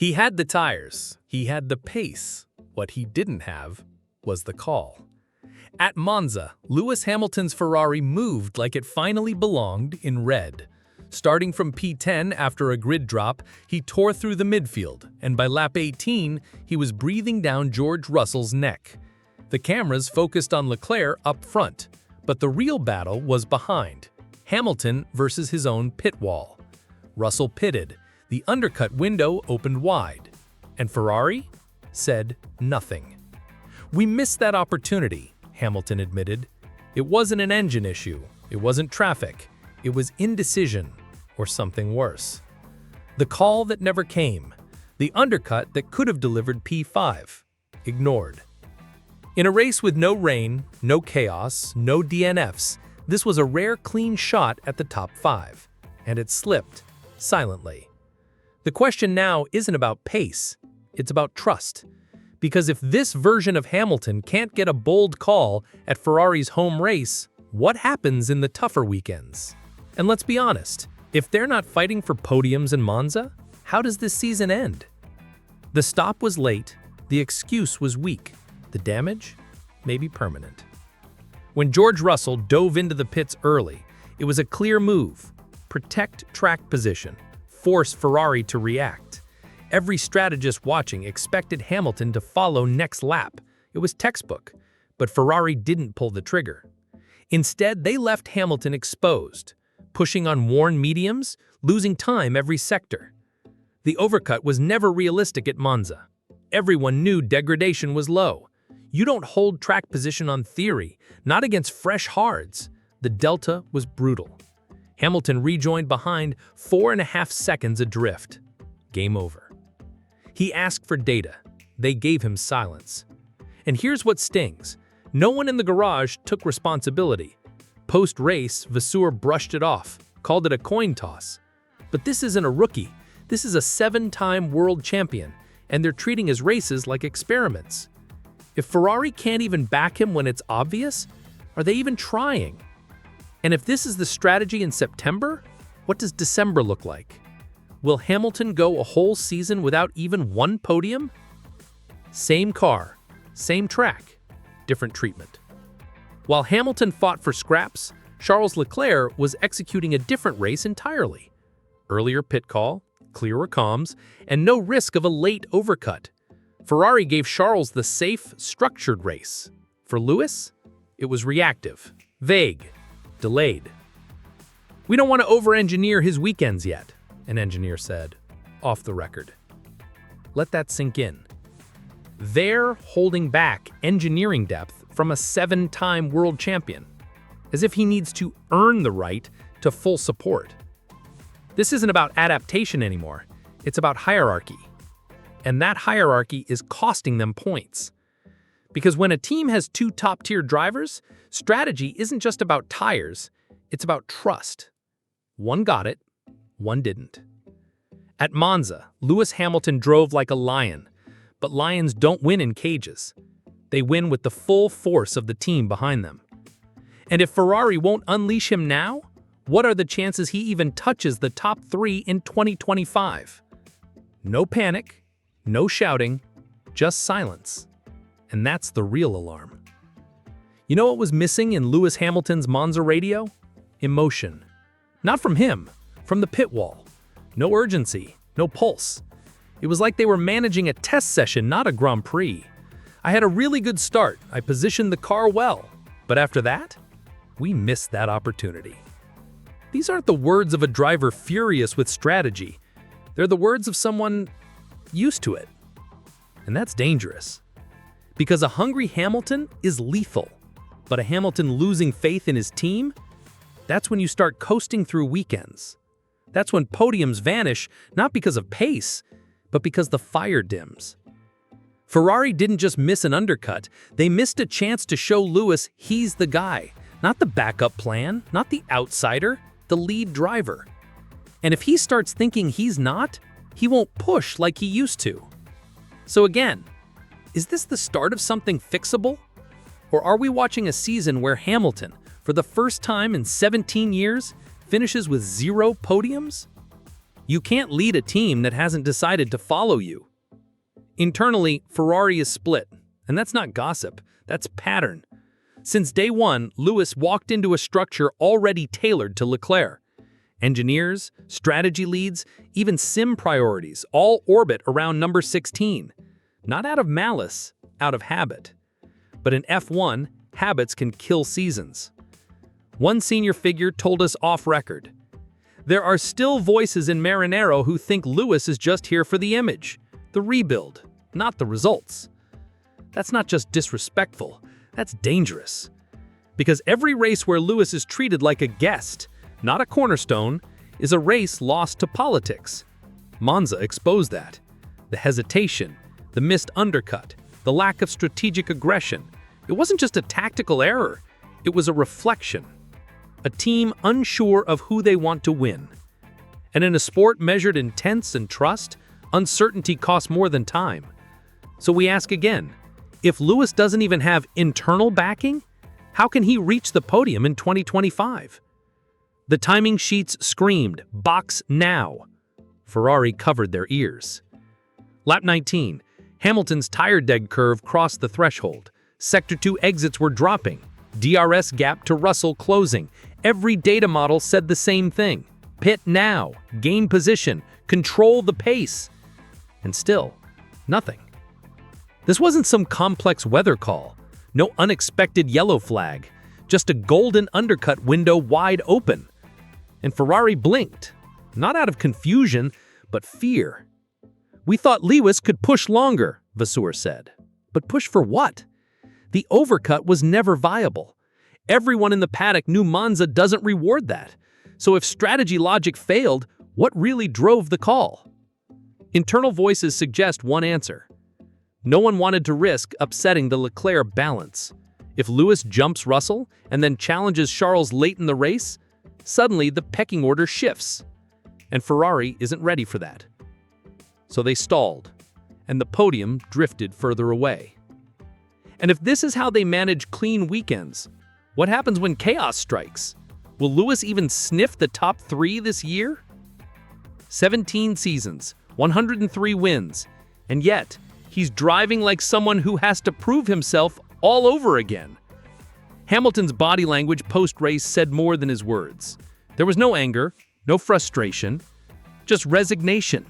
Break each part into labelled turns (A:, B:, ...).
A: He had the tires, he had the pace. What he didn't have was the call. At Monza, Lewis Hamilton's Ferrari moved like it finally belonged in red. Starting from P10 after a grid drop, he tore through the midfield, and by lap 18, he was breathing down George Russell's neck. The cameras focused on Leclerc up front, but the real battle was behind. Hamilton versus his own pit wall. Russell pitted, the undercut window opened wide, and Ferrari said nothing. "We missed that opportunity," Hamilton admitted. "It wasn't an engine issue, it wasn't traffic, it was indecision, or something worse." The call that never came, the undercut that could have delivered P5, ignored. In a race with no rain, no chaos, no DNFs, this was a rare clean shot at the top 5, and it slipped silently. The question now isn't about pace, it's about trust. Because if this version of Hamilton can't get a bold call at Ferrari's home race, what happens in the tougher weekends? And let's be honest, if they're not fighting for podiums in Monza, how does this season end? The stop was late, the excuse was weak, the damage may be permanent. When George Russell dove into the pits early, it was a clear move. Protect track position, force Ferrari to react. Every strategist watching expected Hamilton to follow next lap. It was textbook, but Ferrari didn't pull the trigger. Instead, they left Hamilton exposed, pushing on worn mediums, losing time every sector. The overcut was never realistic at Monza. Everyone knew degradation was low. You don't hold track position on theory, not against fresh hards. The delta was brutal. Hamilton rejoined behind 4.5 seconds adrift. Game over. He asked for data. They gave him silence. And here's what stings. No one in the garage took responsibility. Post-race, Vasseur brushed it off, called it a coin toss. But this isn't a rookie. This is a 7-time world champion, and they're treating his races like experiments. If Ferrari can't even back him when it's obvious, are they even trying? And if this is the strategy in September, what does December look like? Will Hamilton go a whole season without even one podium? Same car, same track, different treatment. While Hamilton fought for scraps, Charles Leclerc was executing a different race entirely. Earlier pit call, clearer comms, and no risk of a late overcut. Ferrari gave Charles the safe, structured race. For Lewis, it was reactive, vague, delayed. "We don't want to over-engineer his weekends yet," an engineer said, off the record. Let that sink in. They're holding back engineering depth from a 7-time world champion, as if he needs to earn the right to full support. This isn't about adaptation anymore, it's about hierarchy. And that hierarchy is costing them points. Because when a team has 2 top-tier drivers, strategy isn't just about tires, it's about trust. One got it, one didn't. At Monza, Lewis Hamilton drove like a lion, but lions don't win in cages. They win with the full force of the team behind them. And if Ferrari won't unleash him now, what are the chances he even touches the top 3 in 2025? No panic, no shouting, just silence. And that's the real alarm. You know what was missing in Lewis Hamilton's Monza radio? Emotion. Not from him, from the pit wall. No urgency, no pulse. It was like they were managing a test session, not a Grand Prix. "I had a really good start, I positioned the car well, but after that, we missed that opportunity." These aren't the words of a driver furious with strategy. They're the words of someone used to it. And that's dangerous. Because a hungry Hamilton is lethal. But a Hamilton losing faith in his team? That's when you start coasting through weekends. That's when podiums vanish, not because of pace, but because the fire dims. Ferrari didn't just miss an undercut, they missed a chance to show Lewis he's the guy. Not the backup plan, not the outsider, the lead driver. And if he starts thinking he's not, he won't push like he used to. So again, is this the start of something fixable? Or are we watching a season where Hamilton, for the first time in 17 years, finishes with 0 podiums? You can't lead a team that hasn't decided to follow you. Internally, Ferrari is split, and that's not gossip, that's pattern. Since day one, Lewis walked into a structure already tailored to Leclerc. Engineers, strategy leads, even sim priorities all orbit around number 16. Not out of malice, out of habit. But in F1, habits can kill seasons. One senior figure told us off record, "There are still voices in Maranello who think Lewis is just here for the image, the rebuild, not the results." That's not just disrespectful, that's dangerous. Because every race where Lewis is treated like a guest, not a cornerstone, is a race lost to politics. Monza exposed that. The hesitation, the missed undercut, the lack of strategic aggression. It wasn't just a tactical error, it was a reflection. A team unsure of who they want to win. And in a sport measured in tenths and trust, uncertainty costs more than time. So we ask again, if Lewis doesn't even have internal backing, how can he reach the podium in 2025? The timing sheets screamed, "Box now." Ferrari covered their ears. Lap 19, Hamilton's tire deg curve crossed the threshold. Sector 2 exits were dropping. DRS gap to Russell closing. Every data model said the same thing. Pit now, gain position, control the pace. And still, nothing. This wasn't some complex weather call. No unexpected yellow flag. Just a golden undercut window wide open. And Ferrari blinked. Not out of confusion, but fear. "We thought Lewis could push longer," Vasseur said. But push for what? The overcut was never viable. Everyone in the paddock knew Monza doesn't reward that. So if strategy logic failed, what really drove the call? Internal voices suggest one answer. No one wanted to risk upsetting the Leclerc balance. If Lewis jumps Russell and then challenges Charles late in the race, suddenly the pecking order shifts. And Ferrari isn't ready for that. So they stalled, and the podium drifted further away. And if this is how they manage clean weekends, what happens when chaos strikes? Will Lewis even sniff the top 3 this year? 17 seasons, 103 wins, and yet he's driving like someone who has to prove himself all over again. Hamilton's body language post-race said more than his words. There was no anger, no frustration, just resignation,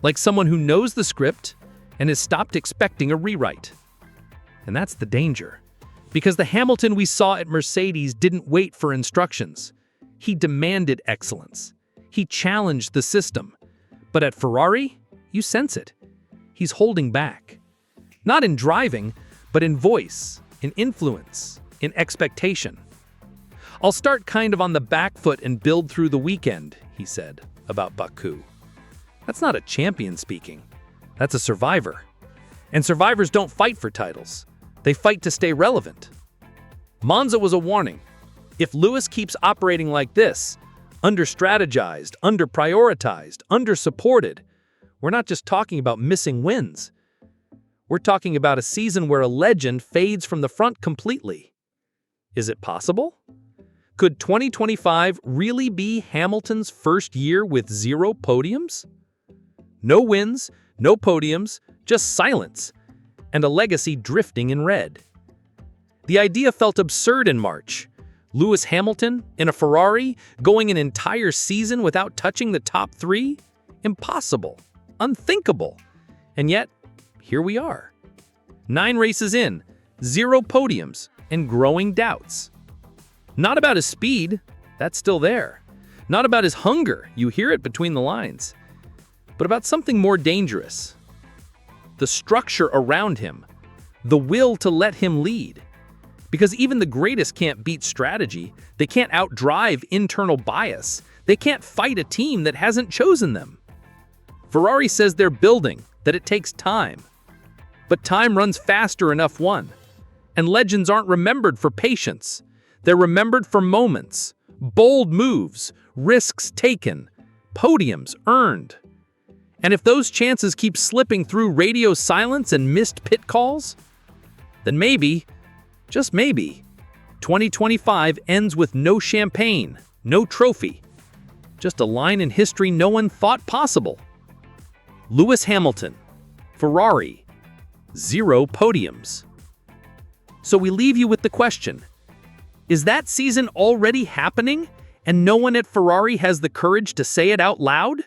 A: like someone who knows the script and has stopped expecting a rewrite. And that's the danger. Because the Hamilton we saw at Mercedes didn't wait for instructions. He demanded excellence. He challenged the system. But at Ferrari, you sense it. He's holding back. Not in driving, but in voice, in influence, in expectation. "I'll start kind of on the back foot and build through the weekend," he said about Baku. That's not a champion speaking. That's a survivor. And survivors don't fight for titles. They fight to stay relevant. Monza was a warning. If Lewis keeps operating like this, under-strategized, under-prioritized, under-supported, we're not just talking about missing wins. We're talking about a season where a legend fades from the front completely. Is it possible? Could 2025 really be Hamilton's first year with 0 podiums? No wins, no podiums, just silence, and a legacy drifting in red. The idea felt absurd in March. Lewis Hamilton, in a Ferrari, going an entire season without touching the top 3? Impossible. Unthinkable. And yet, here we are. 9 races in, 0 podiums, and growing doubts. Not about his speed, that's still there. Not about his hunger, you hear it between the lines. But about something more dangerous. The structure around him, the will to let him lead. Because even the greatest can't beat strategy, they can't outdrive internal bias, they can't fight a team that hasn't chosen them. Ferrari says they're building, that it takes time. But time runs faster in F1. And legends aren't remembered for patience. They're remembered for moments, bold moves, risks taken, podiums earned. And if those chances keep slipping through radio silence and missed pit calls, then maybe, just maybe, 2025 ends with no champagne, no trophy, just a line in history no one thought possible. Lewis Hamilton, Ferrari, 0 podiums. So we leave you with the question, is that season already happening and no one at Ferrari has the courage to say it out loud?